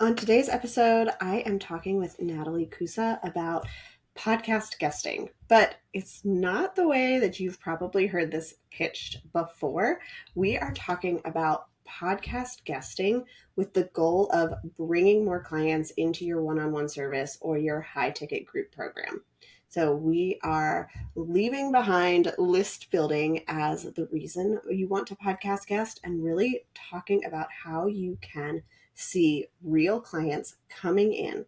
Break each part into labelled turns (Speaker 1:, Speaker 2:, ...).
Speaker 1: On today's episode, I am talking with Natalie Koussa about podcast guesting, but it's not the way that you've probably heard this pitched before. We are talking about podcast guesting with the goal of bringing more clients into your one-on-one service or your high-ticket group program. So we are leaving behind list building as the reason you want to podcast guest and really talking about how you can see real clients coming in.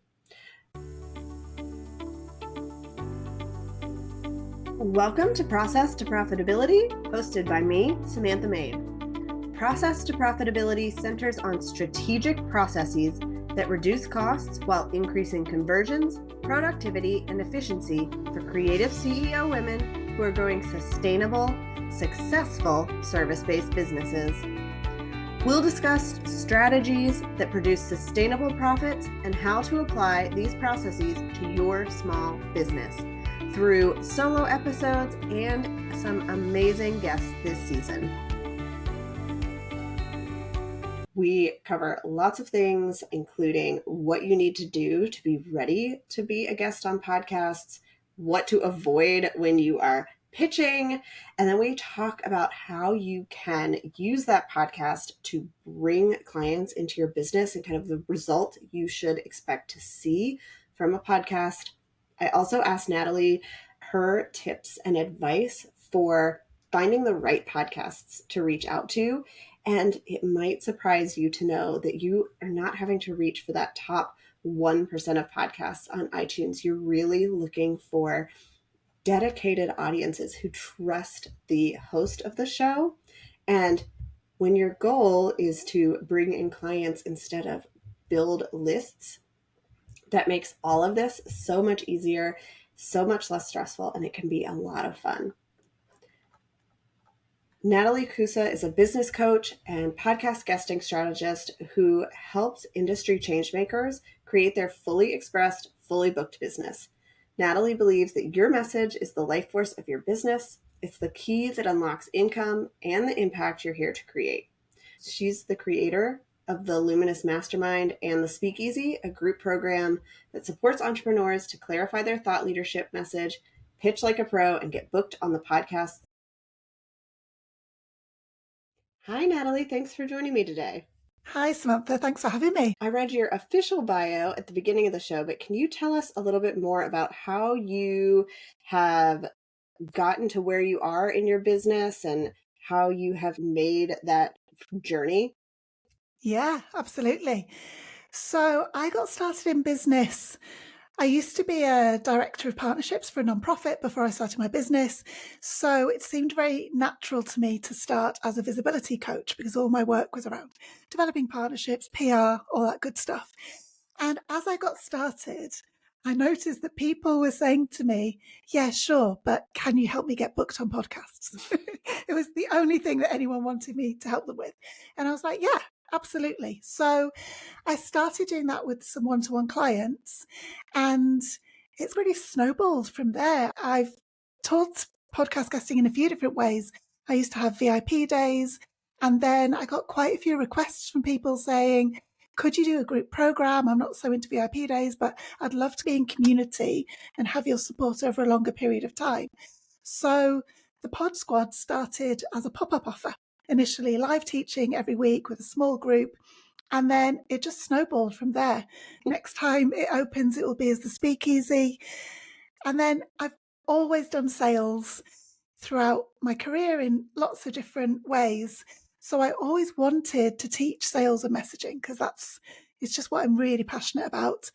Speaker 1: Welcome to Process to Profitability, hosted by me, Samantha Maid. Process to Profitability centers on strategic processes that reduce costs while increasing conversions, productivity, and efficiency for creative CEO women who are growing sustainable, successful service-based businesses. We'll discuss strategies that produce sustainable profits and how to apply these processes to your small business through solo episodes and some amazing guests this season. We cover lots of things, including what you need to do to be ready to be a guest on podcasts, what to avoid when you are pitching, and then we talk about how you can use that podcast to bring clients into your business and kind of the result you should expect to see from a podcast. I also asked Natalie her tips and advice for finding the right podcasts to reach out to. And it might surprise you to know that you are not having to reach for that top 1% of podcasts on iTunes. You're really looking for dedicated audiences who trust the host of the show. And when your goal is to bring in clients instead of build lists, that makes all of this so much easier, so much less stressful, and it can be a lot of fun. Natalie Koussa is a business coach and podcast guesting strategist who helps industry changemakers create their fully expressed, fully booked business. Natalie believes that your message is the life force of your business. It's the key that unlocks income and the impact you're here to create. She's the creator of the Luminous Mastermind and the Speakeasy, a group program that supports entrepreneurs to clarify their thought leadership message, pitch like a pro, and get booked on the podcast. Hi, Natalie. Thanks for joining me today.
Speaker 2: Hi, Samantha. Thanks for having me.
Speaker 1: I read your official bio at the beginning of the show, but can you tell us a little bit more about how you have gotten to where you are in your business and how you have made that journey?
Speaker 2: Yeah, absolutely. So I got started in business. I used to be a director of partnerships for a nonprofit before I started my business. So it seemed very natural to me to start as a visibility coach because all my work was around developing partnerships, PR, all that good stuff. And as I got started, I noticed that people were saying to me, yeah, sure, but can you help me get booked on podcasts? It was the only thing that anyone wanted me to help them with. And I was like, yeah, absolutely. So I started doing that with some one-to-one clients, and it's really snowballed from there. I've taught podcast guesting in a few different ways. I used to have VIP days, and then I got quite a few requests from people saying, could you do a group program? I'm not so into VIP days, but I'd love to be in community and have your support over a longer period of time. So the Pod Squad started as a pop-up offer, initially live teaching every week with a small group. And then it just snowballed from there. Next time it opens, it will be as the Speakeasy. And then I've always done sales throughout my career in lots of different ways. So I always wanted to teach sales and messaging because it's just what I'm really passionate about.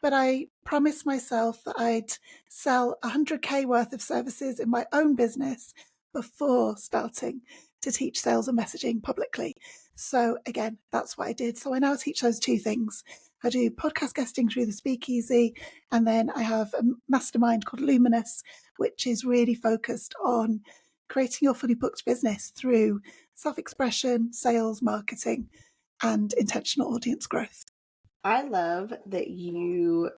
Speaker 2: But I promised myself that I'd sell 100K worth of services in my own business before starting to teach sales and messaging publicly. So again, that's what I did. So I now teach those two things. I do podcast guesting through the Speakeasy, and then I have a mastermind called Luminous, which is really focused on creating your fully booked business through self-expression, sales, marketing, and intentional audience growth.
Speaker 1: I love that you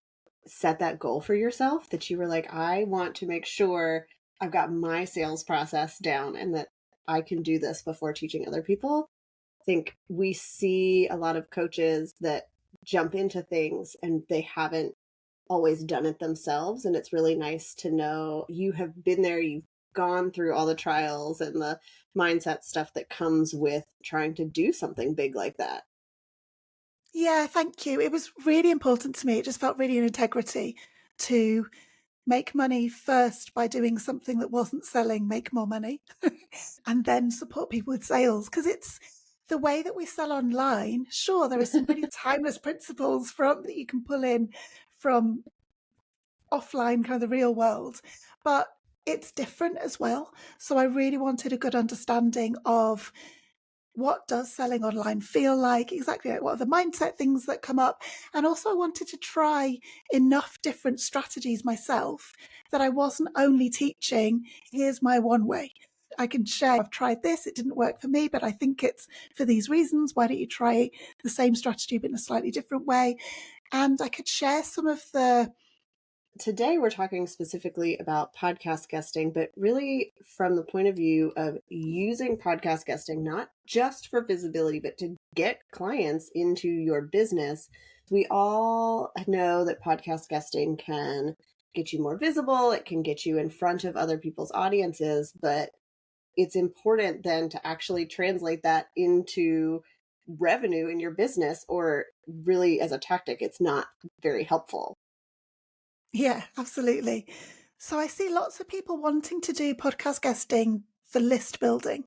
Speaker 1: set that goal for yourself, that you were like, I want to make sure I've got my sales process down and that I can do this before teaching other people. I think we see a lot of coaches that jump into things and they haven't always done it themselves. And it's really nice to know you have been there, you've gone through all the trials and the mindset stuff that comes with trying to do something big like that.
Speaker 2: Yeah, thank you. It was really important to me. It just felt really an integrity to make money first by doing something that wasn't selling, make more money, and then support people with sales. Because it's the way that we sell online. Sure, there are some really timeless principles from that you can pull in from offline, kind of the real world, but it's different as well. So I really wanted a good understanding of what does selling online feel like, exactly like what are the mindset things that come up. And also I wanted to try enough different strategies myself that I wasn't only teaching, here's my one way. I can share, I've tried this, it didn't work for me, but I think it's for these reasons. Why don't you try the same strategy but in a slightly different way? And I could share some of the
Speaker 1: Today, we're talking specifically about podcast guesting, but really from the point of view of using podcast guesting, not just for visibility, but to get clients into your business. We all know that podcast guesting can get you more visible, it can get you in front of other people's audiences, but it's important then to actually translate that into revenue in your business, or really as a tactic, it's not very helpful.
Speaker 2: Yeah, absolutely. So I see lots of people wanting to do podcast guesting for list building.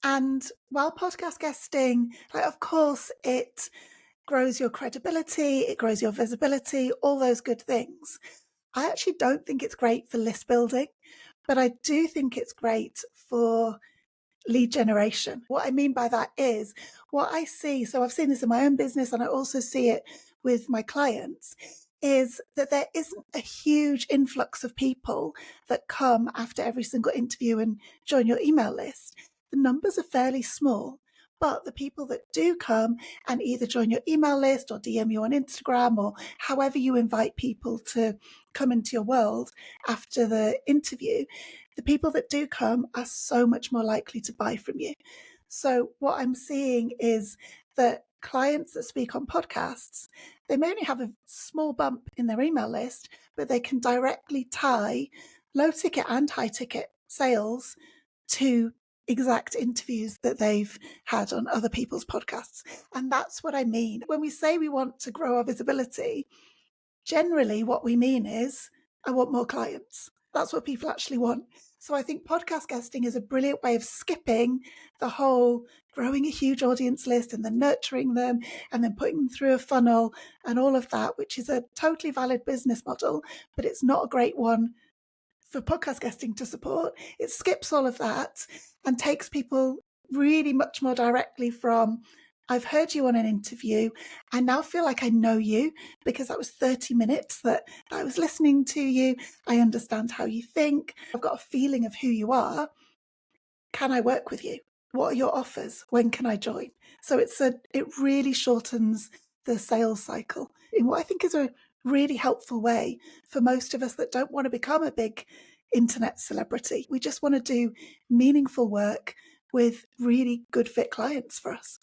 Speaker 2: And while podcast guesting, like, of course, it grows your credibility, it grows your visibility, all those good things. I actually don't think it's great for list building, but I do think it's great for lead generation. What I mean by that is what I see. So I've seen this in my own business and I also see it with my clients, is that there isn't a huge influx of people that come after every single interview and join your email list. The numbers are fairly small, but the people that do come and either join your email list or DM you on Instagram or however you invite people to come into your world after the interview, the people that do come are so much more likely to buy from you. So what I'm seeing is that clients that speak on podcasts, they may only have a small bump in their email list, but they can directly tie low ticket and high ticket sales to exact interviews that they've had on other people's podcasts. And that's what I mean. When we say we want to grow our visibility, generally what we mean is, I want more clients. That's what people actually want. So I think podcast guesting is a brilliant way of skipping the whole growing a huge audience list and then nurturing them and then putting them through a funnel and all of that, which is a totally valid business model, but it's not a great one for podcast guesting to support. It skips all of that and takes people really much more directly from, I've heard you on an interview. I now feel like I know you because that was 30 minutes that I was listening to you. I understand how you think. I've got a feeling of who you are. Can I work with you? What are your offers? When can I join? So it really shortens the sales cycle in what I think is a really helpful way for most of us that don't want to become a big internet celebrity. We just want to do meaningful work with really good fit clients for us.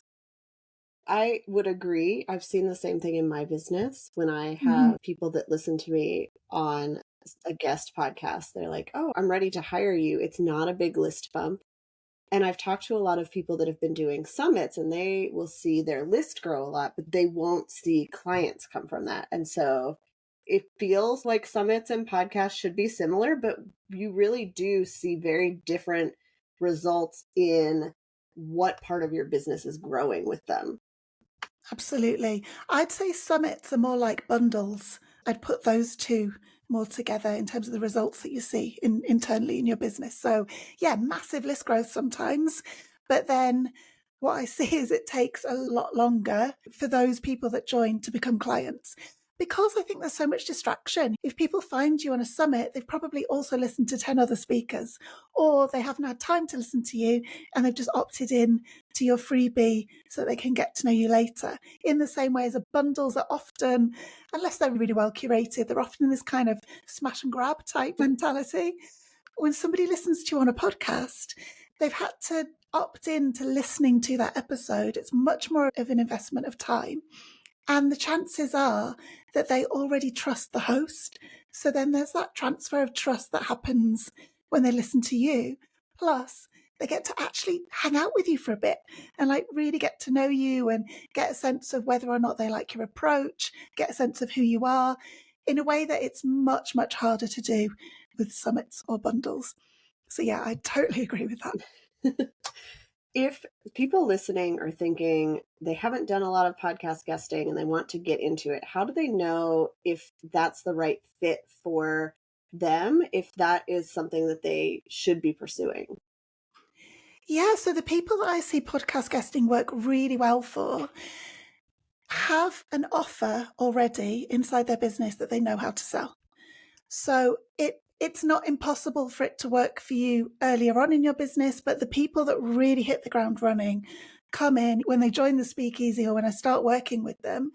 Speaker 1: I would agree. I've seen the same thing in my business when I
Speaker 2: Mm-hmm.
Speaker 1: have people that listen to me on a guest podcast. They're like, "Oh, I'm ready to hire you." It's not a big list bump. And I've talked to a lot of people that have been doing summits and they will see their list grow a lot, but they won't see clients come from that. And so it feels like summits and podcasts should be similar, but you really do see very different results in what part of your business is growing with them.
Speaker 2: Absolutely. I'd say summits are more like bundles. I'd put those two more together in terms of the results that you see internally in your business. So, yeah, massive list growth sometimes. But then what I see is it takes a lot longer for those people that join to become clients. Because I think there's so much distraction. If people find you on a summit, they've probably also listened to 10 other speakers, or they haven't had time to listen to you and they've just opted in to your freebie so that they can get to know you later. In the same way as bundles are often, unless they're really well curated, they're often in this kind of smash and grab type mentality. When somebody listens to you on a podcast, they've had to opt in to listening to that episode. It's much more of an investment of time. And the chances are that they already trust the host. So then there's that transfer of trust that happens when they listen to you. Plus, they get to actually hang out with you for a bit and like really get to know you and get a sense of whether or not they like your approach, get a sense of who you are in a way that it's much, much harder to do with summits or bundles. So yeah, I totally agree with that.
Speaker 1: If people listening are thinking they haven't done a lot of podcast guesting and they want to get into it, how do they know if that's the right fit for them, if that is something that they should be pursuing?
Speaker 2: Yeah, so the people that I see podcast guesting work really well for have an offer already inside their business that they know how to sell. So it's not impossible for it to work for you earlier on in your business, but the people that really hit the ground running come in when they join the speakeasy or when I start working with them.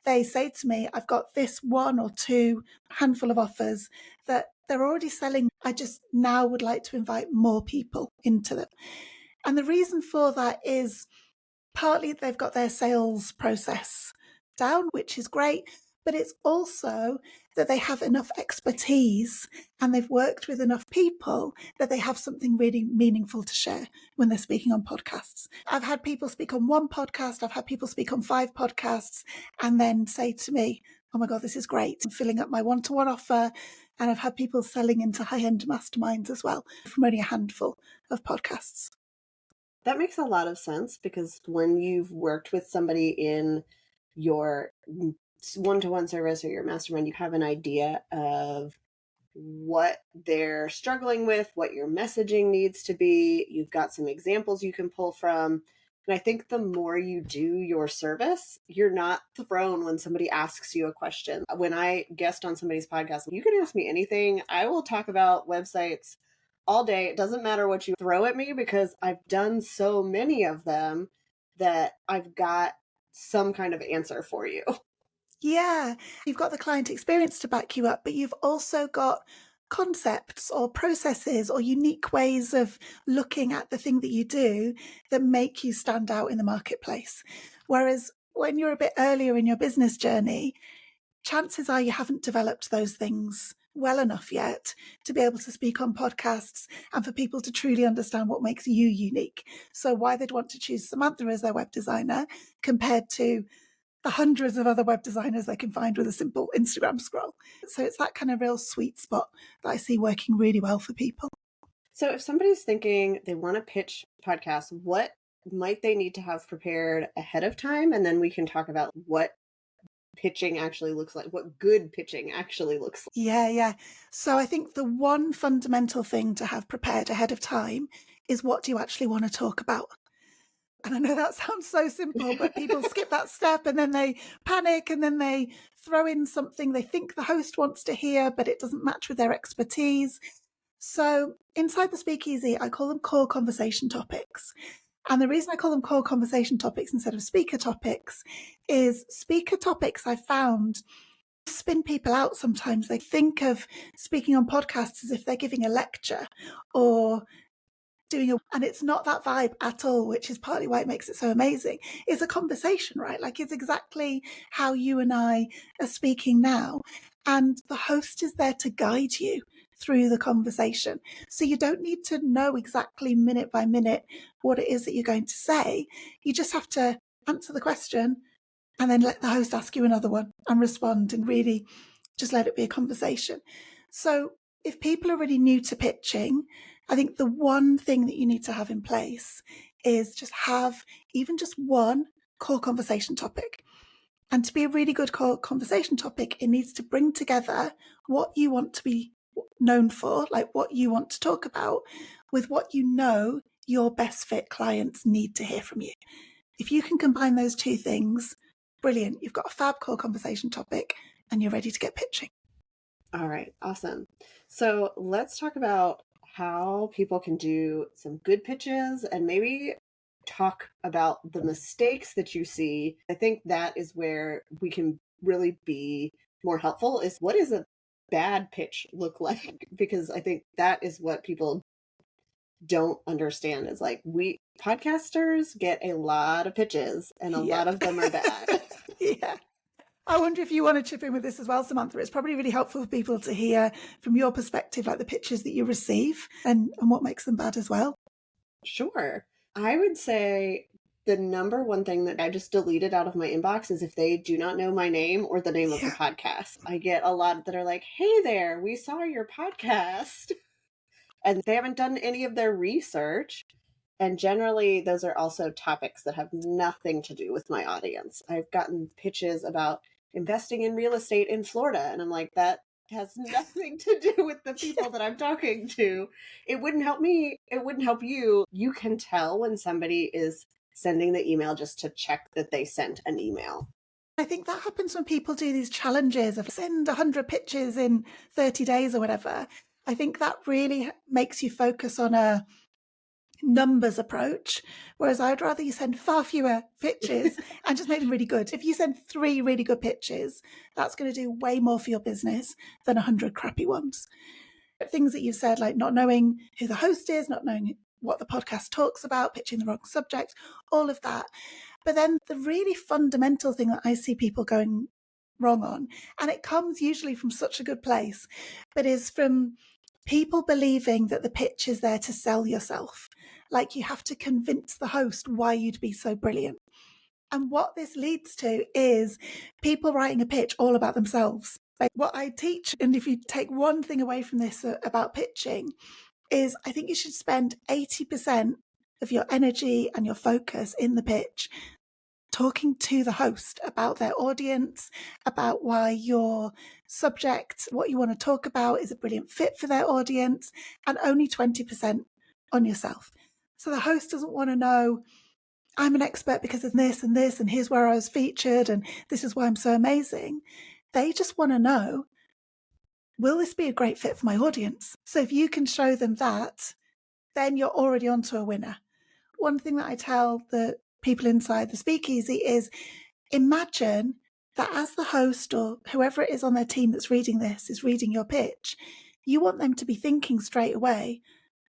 Speaker 2: They say to me, I've got this one or two handful of offers that they're already selling. I just now would like to invite more people into them. And the reason for that is partly they've got their sales process down, which is great, but it's also that they have enough expertise and they've worked with enough people that they have something really meaningful to share when they're speaking on podcasts. I've had people speak on one podcast, I've had people speak on 5 podcasts, and then say to me, oh my God, this is great. I'm filling up my one-to-one offer. And I've had people selling into high-end masterminds as well from only a handful of podcasts.
Speaker 1: That makes a lot of sense, because when you've worked with somebody in your one-to-one service or your mastermind, you have an idea of what they're struggling with, what your messaging needs to be. You've got some examples you can pull from. And I think the more you do your service, you're not thrown when somebody asks you a question. When I guest on somebody's podcast, you can ask me anything. I will talk about websites all day. It doesn't matter what you throw at me, because I've done so many of them that I've got some kind of answer for you.
Speaker 2: Yeah, you've got the client experience to back you up, but you've also got concepts or processes or unique ways of looking at the thing that you do that make you stand out in the marketplace. Whereas when you're a bit earlier in your business journey, chances are you haven't developed those things well enough yet to be able to speak on podcasts and for people to truly understand what makes you unique. So why they'd want to choose Samantha as their web designer compared to the hundreds of other web designers they can find with a simple Instagram scroll. So it's that kind of real sweet spot that I see working really well for people.
Speaker 1: So if somebody's thinking they want to pitch podcasts, what might they need to have prepared ahead of time? And then we can talk about what pitching actually looks like, what good pitching actually looks like.
Speaker 2: Yeah. So I think the one fundamental thing to have prepared ahead of time is, what do you actually want to talk about? And I know that sounds so simple, but people skip that step and then they panic and then they throw in something they think the host wants to hear, but it doesn't match with their expertise. So inside the speakeasy, I call them core conversation topics. And the reason I call them core conversation topics instead of speaker topics is speaker topics I found spin people out sometimes. They think of speaking on podcasts as if they're giving a lecture or and it's not that vibe at all, which is partly why it makes it so amazing. It's a conversation, right? Like, it's exactly how you and I are speaking now. And the host is there to guide you through the conversation. So you don't need to know exactly minute by minute what it is that you're going to say. You just have to answer the question and then let the host ask you another one and respond, and really just let it be a conversation. So if people are really new to pitching, I think the one thing that you need to have in place is just have even just one core conversation topic. And to be a really good core conversation topic, it needs to bring together what you want to be known for, like what you want to talk about, with what you know your best fit clients need to hear from you. If you can combine those two things, brilliant. You've got a fab core conversation topic and you're ready to get pitching.
Speaker 1: All right, awesome. So let's talk about how people can do some good pitches and maybe talk about the mistakes that you see. I think that is where we can really be more helpful, is what does a bad pitch look like? Because I think that is what people don't understand, is like, we podcasters get a lot of pitches and a lot of them are bad.
Speaker 2: Yeah. I wonder if you want to chip in with this as well, Samantha. It's probably really helpful for people to hear from your perspective, like the pitches that you receive and what makes them bad as well.
Speaker 1: Sure. I would say the number one thing that I just deleted out of my inbox is if they do not know my name or the name of the podcast. I get a lot that are like, hey there, we saw your podcast. And they haven't done any of their research. And generally, those are also topics that have nothing to do with my audience. I've gotten pitches about investing in real estate in Florida, and I'm like, that has nothing to do with the people that I'm talking to. It wouldn't help me. It wouldn't help you. You can tell when somebody is sending the email just to check that they sent an email.
Speaker 2: I think that happens when people do these challenges of send 100 pitches in 30 days or whatever. I think that really makes you focus on a numbers approach, whereas I'd rather you send far fewer pitches and just make them really good. If you send 3 really good pitches, that's going to do way more for your business than 100 crappy ones. Things that you've said, like not knowing who the host is, not knowing what the podcast talks about, pitching the wrong subject, all of that. But then the really fundamental thing that I see people going wrong on, and it comes usually from such a good place, but is from people believing that the pitch is there to sell yourself. Like you have to convince the host why you'd be so brilliant. And what this leads to is people writing a pitch all about themselves. Like what I teach, and if you take one thing away from this about pitching, is I think you should spend 80% of your energy and your focus in the pitch talking to the host about their audience, about why your subject, what you want to talk about, is a brilliant fit for their audience, and only 20% on yourself. So the host doesn't want to know, I'm an expert because of this, and here's where I was featured, and this is why I'm so amazing. They just want to know, will this be a great fit for my audience? So if you can show them that, then you're already onto a winner. One thing that I tell the people inside the speakeasy is imagine that as the host or whoever it is on their team that's reading this is reading your pitch, you want them to be thinking straight away,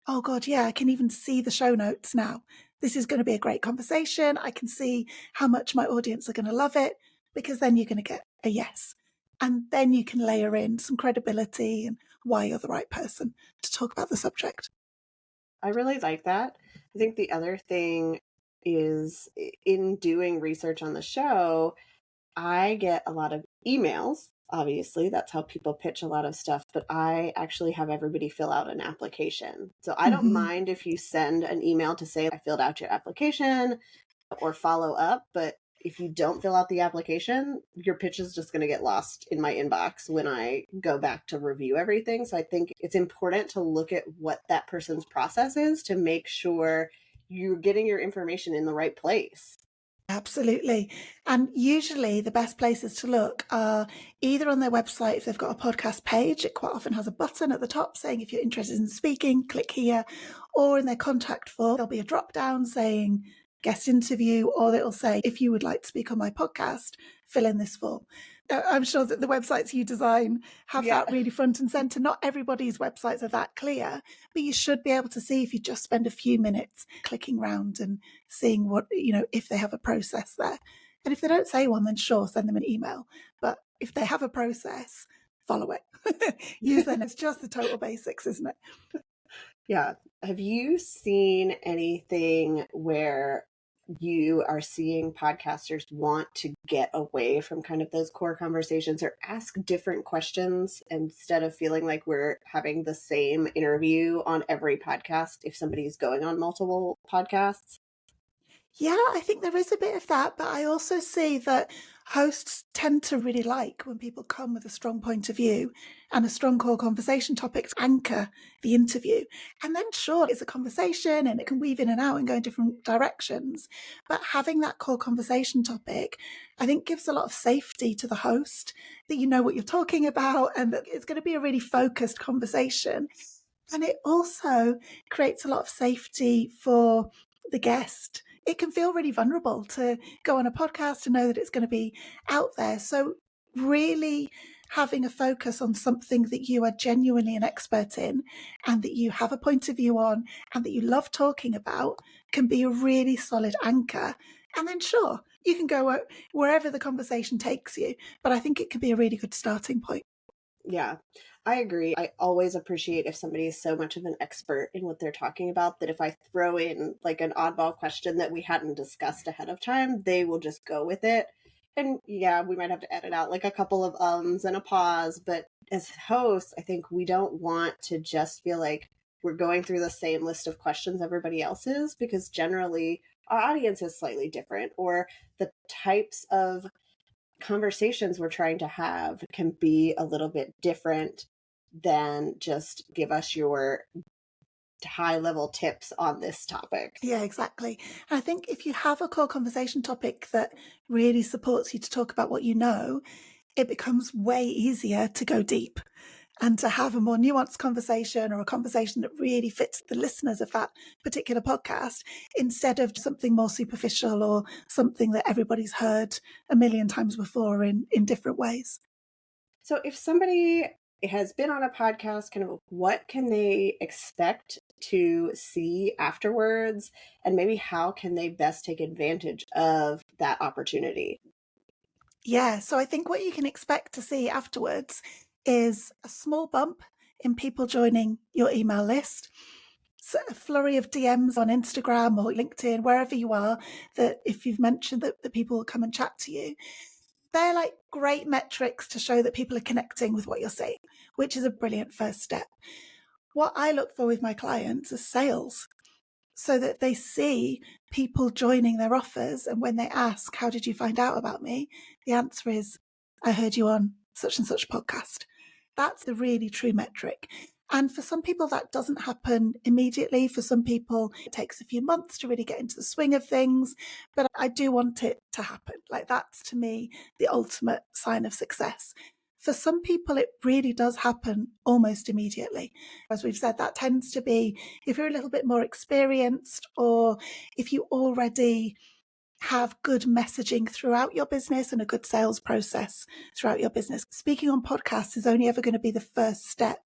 Speaker 2: oh God, yeah, I can even see the show notes now. This is going to be a great conversation. I can see how much my audience are going to love it, because then you're going to get a yes. And then you can layer in some credibility and why you're the right person to talk about the subject.
Speaker 1: I really like that. I think the other thing is in doing research on the show, I get a lot of emails. Obviously, that's how people pitch a lot of stuff, but I actually have everybody fill out an application. So I don't mind if you send an email to say, I filled out your application or follow up, but if you don't fill out the application, your pitch is just going to get lost in my inbox when I go back to review everything. So I think it's important to look at what that person's process is to make sure you're getting your information in the right place.
Speaker 2: Absolutely. And usually the best places to look are either on their website, if they've got a podcast page, it quite often has a button at the top saying, if you're interested in speaking, click here, or in their contact form, there'll be a drop down saying guest interview, or it'll say, if you would like to speak on my podcast, fill in this form. I'm sure that the websites you design have that really front and center. Not everybody's websites are that clear, but you should be able to see if you just spend a few minutes clicking around and seeing what, if they have a process there. And if they don't say one, then sure, send them an email. But if they have a process, follow it. Use them. It's just the total basics, isn't it?
Speaker 1: Yeah. Have you seen anything where you are seeing podcasters want to get away from kind of those core conversations or ask different questions instead of feeling like we're having the same interview on every podcast if somebody's going on multiple podcasts?
Speaker 2: Yeah, I think there is a bit of that, but I also see that hosts tend to really like when people come with a strong point of view and a strong core conversation topic to anchor the interview. And then, sure, it's a conversation and it can weave in and out and go in different directions. But having that core conversation topic, I think, gives a lot of safety to the host, that you know what you're talking about and that it's going to be a really focused conversation. And it also creates a lot of safety for the guest. It can feel really vulnerable to go on a podcast and know that it's going to be out there. So really having a focus on something that you are genuinely an expert in and that you have a point of view on and that you love talking about can be a really solid anchor. And then sure, You can go wherever the conversation takes you, but I think it can be a really good starting point.
Speaker 1: Yeah, I agree. I always appreciate if somebody is so much of an expert in what they're talking about that if I throw in like an oddball question that we hadn't discussed ahead of time, they will just go with it. And yeah, we might have to edit out like a couple of ums and a pause, but as hosts, I think we don't want to just feel like we're going through the same list of questions everybody else is, because generally our audience is slightly different, or the types of conversations we're trying to have can be a little bit different than just give us your high level tips on this topic.
Speaker 2: Yeah, exactly. And I think if you have a core conversation topic that really supports you to talk about what you know, it becomes way easier to go deep and to have a more nuanced conversation, or a conversation that really fits the listeners of that particular podcast, instead of something more superficial or something that everybody's heard a million times before in different ways.
Speaker 1: So if somebody has been on a podcast, kind of what can they expect to see afterwards, and maybe how can they best take advantage of that opportunity?
Speaker 2: Yeah, so I think what you can expect to see afterwards is a small bump in people joining your email list. So a flurry of DMs on Instagram or LinkedIn, wherever you are, that if you've mentioned that people will come and chat to you. They're like great metrics to show that people are connecting with what you're saying, which is a brilliant first step. What I look for with my clients is sales, so that they see people joining their offers. And when they ask, how did you find out about me? The answer is, I heard you on such and such podcast. That's the really true metric. And for some people, that doesn't happen immediately. For some people, it takes a few months to really get into the swing of things. But I do want it to happen. Like, that's to me the ultimate sign of success. For some people, it really does happen almost immediately. As we've said, that tends to be if you're a little bit more experienced, or if you already have good messaging throughout your business and a good sales process throughout your business. Speaking on podcasts is only ever going to be the first step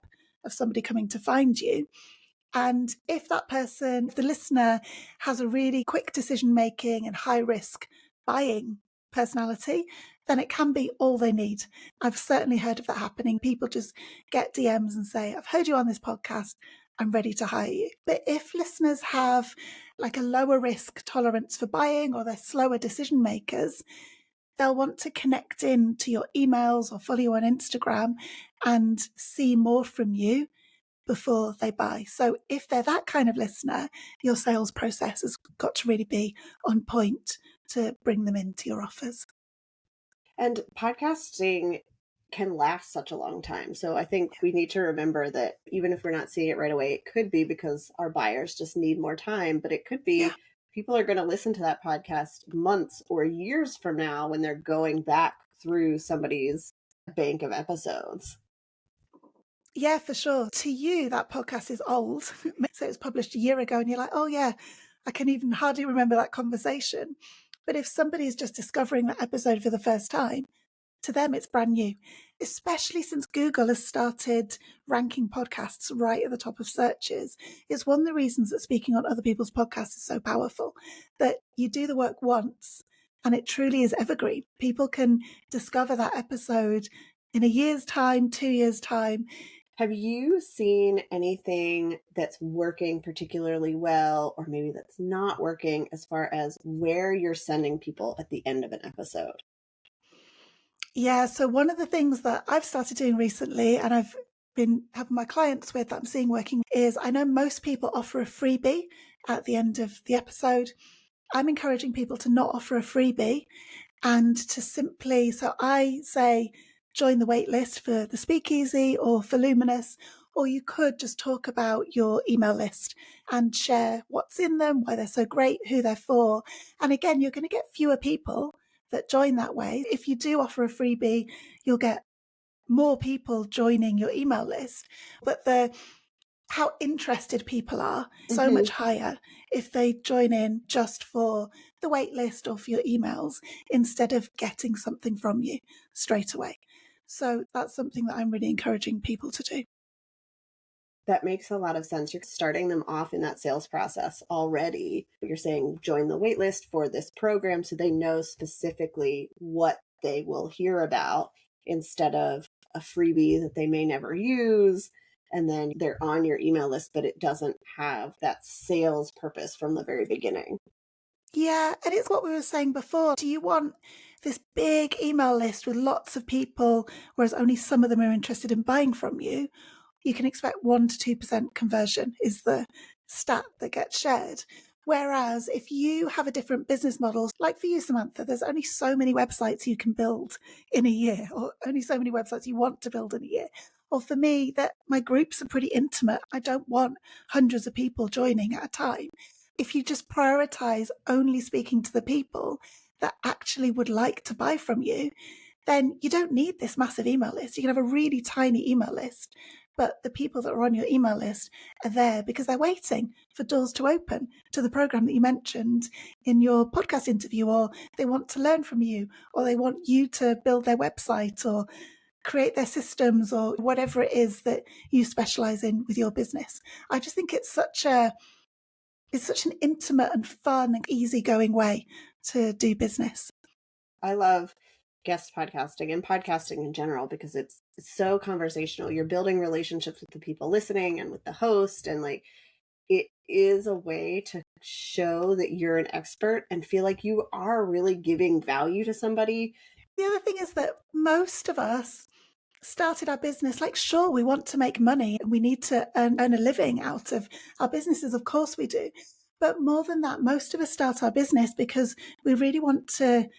Speaker 2: of somebody coming to find you. And if that person, if the listener, has a really quick decision making and high risk buying personality, then it can be all they need. I've certainly heard of that happening. People just get DMs and say, I've heard you on this podcast, I'm ready to hire you. But if listeners have like a lower risk tolerance for buying, or they're slower decision makers, they'll want to connect in to your emails or follow you on Instagram and see more from you before they buy. So if they're that kind of listener, your sales process has got to really be on point to bring them into your offers.
Speaker 1: And podcasting can last such a long time. So I think we need to remember that even if we're not seeing it right away, it could be because our buyers just need more time, but it could
Speaker 2: Yeah.
Speaker 1: be people are going to listen to that podcast months or years from now when they're going back through somebody's bank of episodes.
Speaker 2: Yeah, for sure. To you, that podcast is old. So it was published a year ago and you're like, oh yeah, I can even hardly remember that conversation. But if somebody's just discovering that episode for the first time, to them it's brand new, especially since Google has started ranking podcasts right at the top of searches. It's one of the reasons that speaking on other people's podcasts is so powerful, that you do the work once and it truly is evergreen. People can discover that episode in a year's time, 2 years' time.
Speaker 1: Have you seen anything that's working particularly well, or maybe that's not working, as far as where you're sending people at the end of an episode?
Speaker 2: Yeah, so one of the things that I've started doing recently, and I've been having my clients with that I'm seeing working, is I know most people offer a freebie at the end of the episode. I'm encouraging people to not offer a freebie and to simply, so I say, join the wait list for the speakeasy or for Luminous, or you could just talk about your email list and share what's in them, why they're so great, who they're for. And again, you're going to get fewer people that join that way. If you do offer a freebie, you'll get more people joining your email list. But how interested people are so
Speaker 1: Mm-hmm.
Speaker 2: much higher if they join in just for the wait list or for your emails, instead of getting something from you straight away. So that's something that I'm really encouraging people to do.
Speaker 1: That makes a lot of sense. You're starting them off in that sales process already. You're saying join the waitlist for this program so they know specifically what they will hear about instead of a freebie that they may never use. And then they're on your email list, but it doesn't have that sales purpose from the very beginning.
Speaker 2: Yeah, and it's what we were saying before. Do you want this big email list with lots of people, whereas only some of them are interested in buying from you? You can expect 1% to 2% conversion is the stat that gets shared. Whereas if you have a different business model, like for you, Samantha, there's only so many websites you can build in a year, or only so many websites you want to build in a year. Or for me, that my groups are pretty intimate. I don't want hundreds of people joining at a time. If you just prioritize only speaking to the people that actually would like to buy from you, then you don't need this massive email list. You can have a really tiny email list, but the people that are on your email list are there because they're waiting for doors to open to the program that you mentioned in your podcast interview, or they want to learn from you, or they want you to build their website or create their systems or whatever it is that you specialize in with your business. I just think it's such an intimate and fun and easygoing way to do business.
Speaker 1: I love guest podcasting and podcasting in general because it's so conversational. You're building relationships with the people listening and with the host, and like it is a way to show that you're an expert and feel like you are really giving value to somebody.
Speaker 2: The other thing is that most of us started our business like, sure, we want to make money and we need to earn a living out of our businesses. Of course we do. But more than that, most of us start our business because we really want to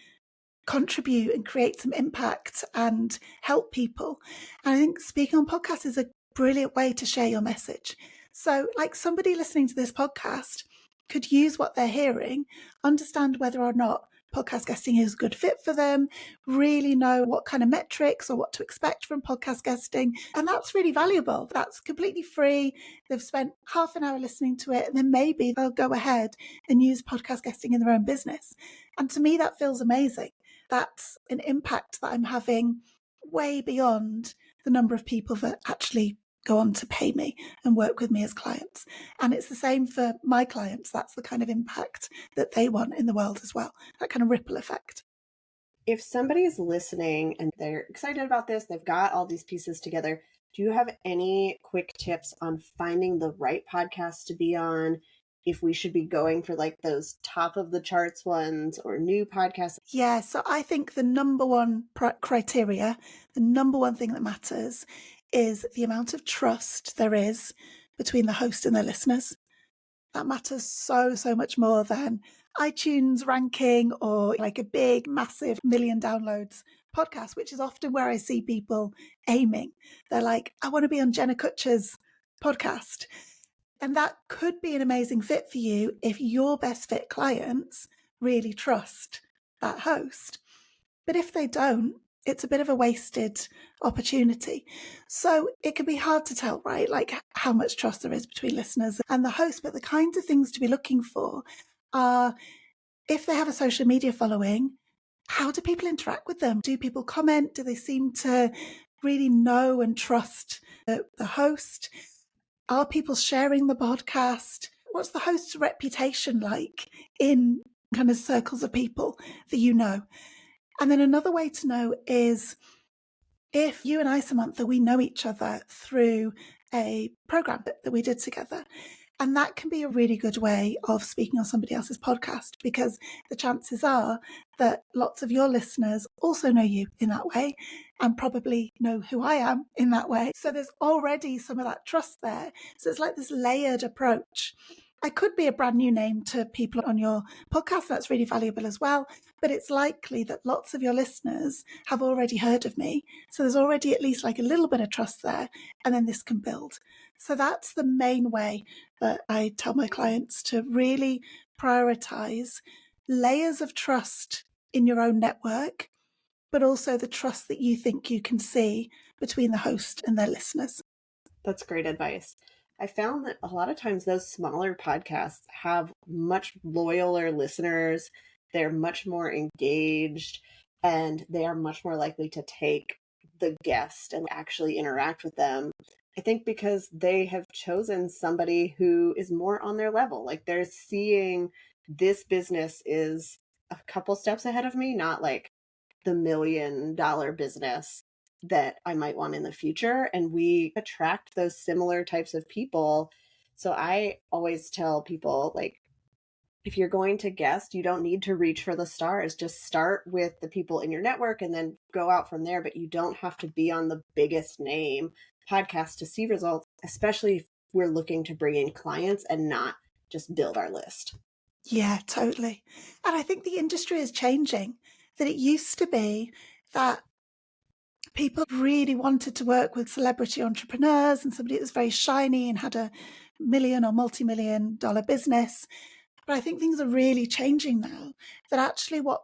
Speaker 2: contribute and create some impact and help people. And I think speaking on podcasts is a brilliant way to share your message. So, like, somebody listening to this podcast could use what they're hearing, understand whether or not podcast guesting is a good fit for them, really know what kind of metrics or what to expect from podcast guesting. And that's really valuable. That's completely free. They've spent half an hour listening to it, and then maybe they'll go ahead and use podcast guesting in their own business. And to me, that feels amazing. That's an impact that I'm having way beyond the number of people that actually go on to pay me and work with me as clients. And it's the same for my clients. That's the kind of impact that they want in the world as well, that kind of ripple effect.
Speaker 1: If somebody's listening and they're excited about this, they've got all these pieces together, do you have any quick tips on finding the right podcast to be on? If we should be going for like those top of the charts ones or new podcasts?
Speaker 2: Yeah, so I think the number one criteria, the number one thing that matters is the amount of trust there is between the host and their listeners. That matters so, so much more than iTunes ranking or like a big, massive million downloads podcast, which is often where I see people aiming. They're like, I want to be on Jenna Kutcher's podcast. And that could be an amazing fit for you if your best fit clients really trust that host. But if they don't, it's a bit of a wasted opportunity. So it can be hard to tell, right? Like how much trust there is between listeners and the host. But the kinds of things to be looking for are, if they have a social media following, how do people interact with them? Do people comment? Do they seem to really know and trust the host? Are people sharing the podcast? What's the host's reputation like in kind of circles of people that you know? And then another way to know is if you and I, Samantha, we know each other through a program that we did together. And that can be a really good way of speaking on somebody else's podcast, because the chances are that lots of your listeners also know you in that way and probably know who I am in that way. So there's already some of that trust there. So it's like this layered approach. I could be a brand new name to people on your podcast. That's really valuable as well. But it's likely that lots of your listeners have already heard of me. So there's already at least like a little bit of trust there. And then this can build. So that's the main way that I tell my clients to really prioritize layers of trust in your own network, but also the trust that you think you can see between the host and their listeners.
Speaker 1: That's great advice. I found that a lot of times those smaller podcasts have much loyaler listeners. They're much more engaged and they are much more likely to take the guest and actually interact with them I think because they have chosen somebody who is more on their level. Like they're seeing this business is a couple steps ahead of me, not like the $1 million business that I might want in the future. And we attract those similar types of people. So I always tell people, like, if you're going to guest, you don't need to reach for the stars. Just start with the people in your network and then go out from there. But you don't have to be on the biggest name podcast to see results, especially if we're looking to bring in clients and not just build our list.
Speaker 2: Yeah, totally. And I think the industry is changing, that it used to be that people really wanted to work with celebrity entrepreneurs and somebody that was very shiny and had a million or multi-million-dollar business. But I think things are really changing now, that actually what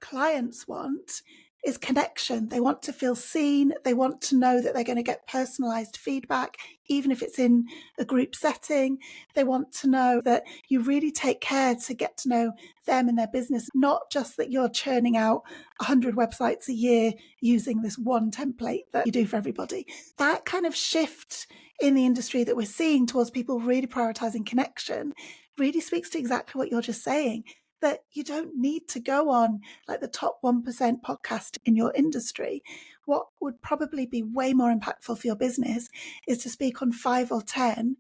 Speaker 2: clients want is connection. They want to feel seen. They want to know that they're going to get personalized feedback, even if it's in a group setting. They want to know that you really take care to get to know them and their business, not just that you're churning out 100 websites a year using this one template that you do for everybody. That kind of shift in the industry that we're seeing towards people really prioritizing connection really speaks to exactly what you're just saying, that you don't need to go on like the top 1% podcast in your industry. What would probably be way more impactful for your business is to speak on 5 or 10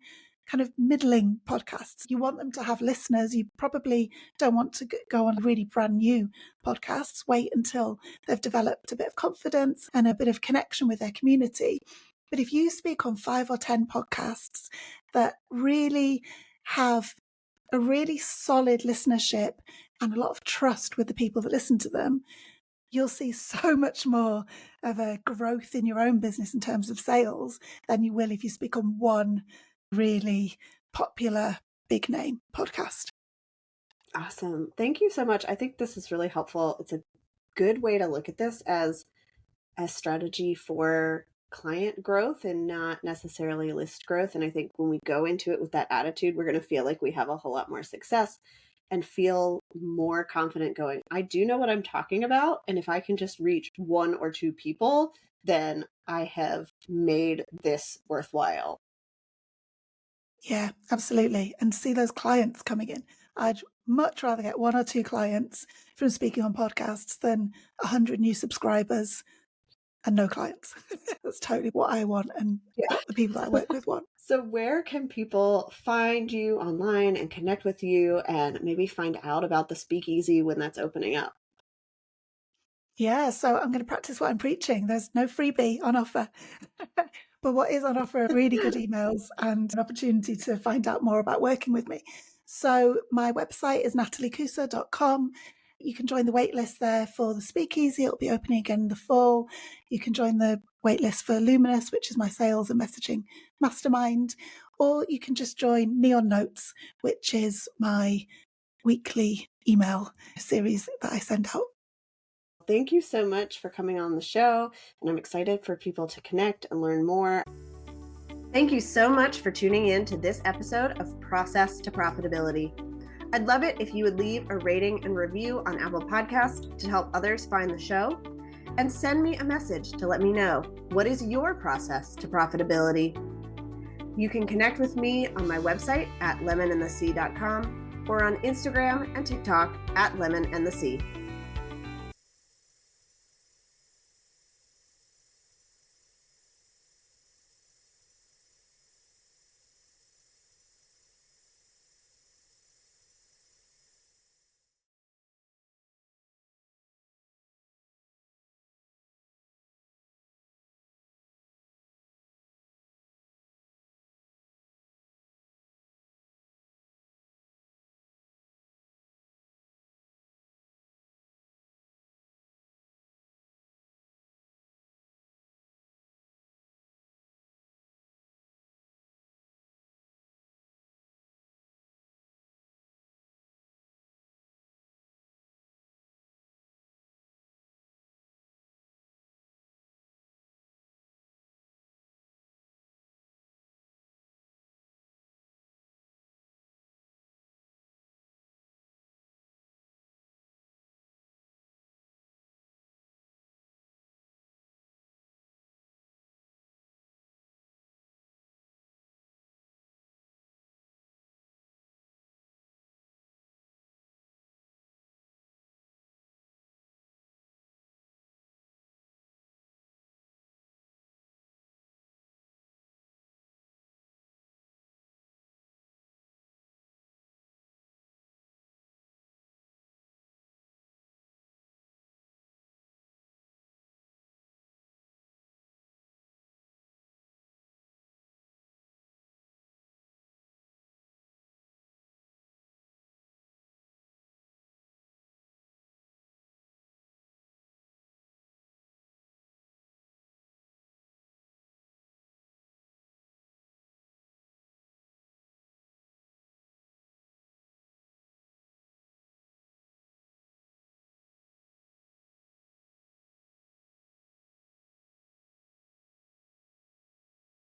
Speaker 2: kind of middling podcasts. You want them to have listeners. You probably don't want to go on really brand new podcasts. Wait until they've developed a bit of confidence and a bit of connection with their community. But if you speak on 5 or 10 podcasts that really have a really solid listenership and a lot of trust with the people that listen to them, you'll see so much more of a growth in your own business in terms of sales than you will if you speak on one really popular big name podcast.
Speaker 1: Awesome. Thank you so much. I think this is really helpful. It's a good way to look at this as a strategy for client growth and not necessarily list growth. And I think when we go into it with that attitude, we're going to feel like we have a whole lot more success and feel more confident going, I do know what I'm talking about. And if I can just reach 1 or 2 people, then I have made this worthwhile.
Speaker 2: Yeah, absolutely. And see those clients coming in. I'd much rather get 1 or 2 clients from speaking on podcasts than 100 new subscribers and no clients. That's totally what I want and what the people that I work with want.
Speaker 1: So where can people find you online and connect with you and maybe find out about the speakeasy when that's opening up?
Speaker 2: Yeah, so I'm going to practice what I'm preaching. There's no freebie on offer. But what is on offer are really good emails and an opportunity to find out more about working with me. So my website is nataliekoussa.com. You can join the waitlist there for the speakeasy. It'll be opening again in the fall. You can join the waitlist for Luminous, which is my sales and messaging mastermind. Or you can just join Neon Notes, which is my weekly email series that I send out.
Speaker 1: Thank you so much for coming on the show, and I'm excited for people to connect and learn more. Thank you so much for tuning in to this episode of Process to Profitability. I'd love it if you would leave a rating and review on Apple Podcasts to help others find the show, and send me a message to let me know, what is your process to profitability? You can connect with me on my website at lemonandthesea.com or on Instagram and TikTok at lemonandthesea.